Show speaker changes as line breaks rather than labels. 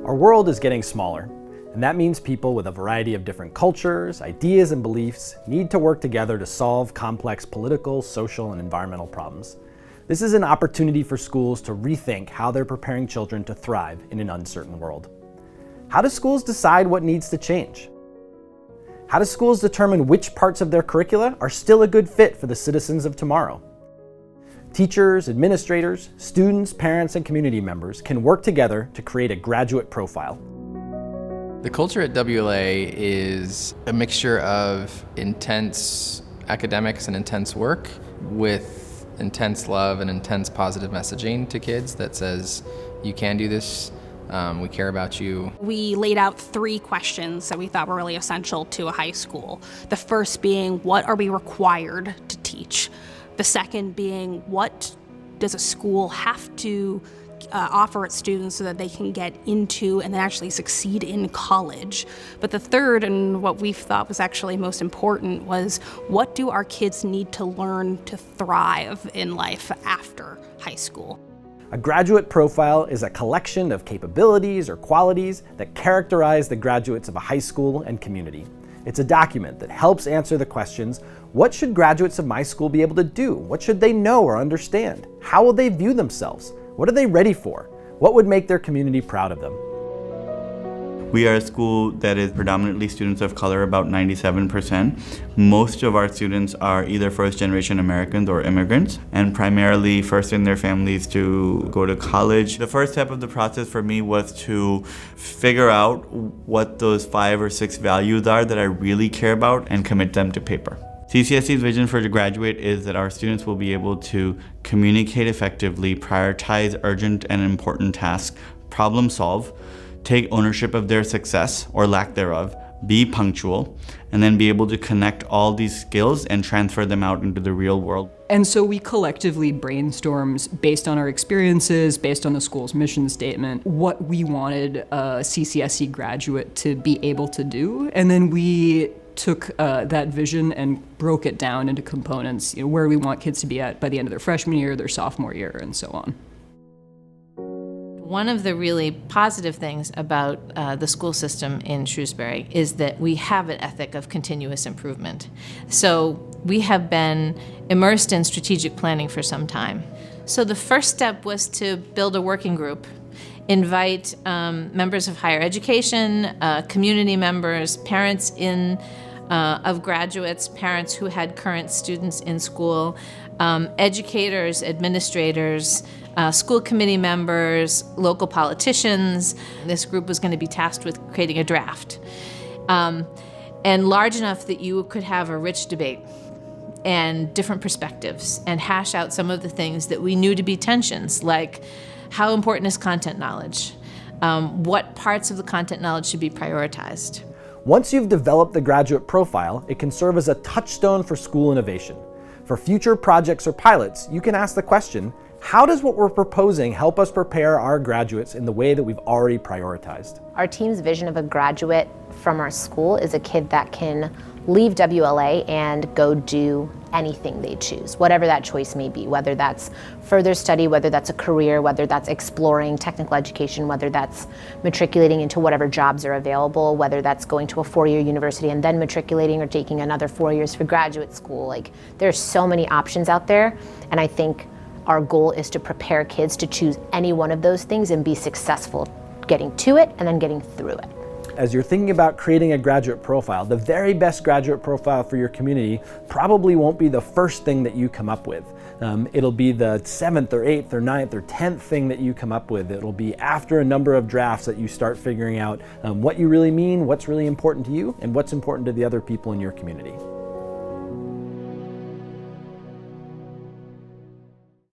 Our world is getting smaller, and that means people with a variety of different cultures, ideas, and beliefs need to work together to solve complex political, social, and environmental problems. This is an opportunity for schools to rethink how they're preparing children to thrive in an uncertain world. How do schools decide what needs to change? How do schools determine which parts of their curricula are still a good fit for the citizens of tomorrow? Teachers, administrators, students, parents, and community members can work together to create a graduate profile.
The culture at WLA is a mixture of intense academics and intense work with intense love and intense positive messaging to kids that says, you can do this, we care about you.
We laid out 3 questions that we thought were really essential to a high school. The first being, what are we required to teach? The second being, what does a school have to offer its students so that they can get into and then actually succeed in college? But the third, and what we thought was actually most important, was what do our kids need to learn to thrive in life after high school?
A graduate profile is a collection of capabilities or qualities that characterize the graduates of a high school and community. It's a document that helps answer the questions, what should graduates of my school be able to do? What should they know or understand? How will they view themselves? What are they ready for? What would make their community proud of them?
We are a school that is predominantly students of color, about 97%. Most of our students are either first-generation Americans or immigrants, and primarily first in their families to go to college. The first step of the process for me was to figure out what those 5 or 6 values are that I really care about and commit them to paper. CCSC's vision for the graduate is that our students will be able to communicate effectively, prioritize urgent and important tasks, problem solve, take ownership of their success or lack thereof, be punctual, and then be able to connect all these skills and transfer them out into the real world.
And so we collectively brainstormed based on our experiences, based on the school's mission statement, what we wanted a CCSC graduate to be able to do. And then we took that vision and broke it down into components, where we want kids to be at by the end of their freshman year, their sophomore year, and so on.
One of the really positive things about the school system in Shrewsbury is that we have an ethic of continuous improvement. So we have been immersed in strategic planning for some time. So the first step was to build a working group, invite members of higher education, community members, parents of graduates, parents who had current students in school, educators, administrators, school committee members, local politicians. This group was going to be tasked with creating a draft, and large enough that you could have a rich debate and different perspectives and hash out some of the things that we knew to be tensions, like how important is content knowledge? What parts of the content knowledge should be prioritized?
Once you've developed the graduate profile, it can serve as a touchstone for school innovation. For future projects or pilots, you can ask the question, how does what we're proposing help us prepare our graduates in the way that we've already prioritized?
Our team's vision of a graduate from our school is a kid that can leave WLA and go do anything they choose, whatever that choice may be, whether that's further study, whether that's a career, whether that's exploring technical education, whether that's matriculating into whatever jobs are available, whether that's going to a 4-year university and then matriculating or taking another 4 years for graduate school. Like, there's so many options out there, and I think our goal is to prepare kids to choose any one of those things and be successful getting to it and then getting through it.
As you're thinking about creating a graduate profile, the very best graduate profile for your community probably won't be the first thing that you come up with. It'll be the 7th or 8th or 9th or 10th thing that you come up with. It'll be after a number of drafts that you start figuring out what you really mean, what's really important to you, and what's important to the other people in your community.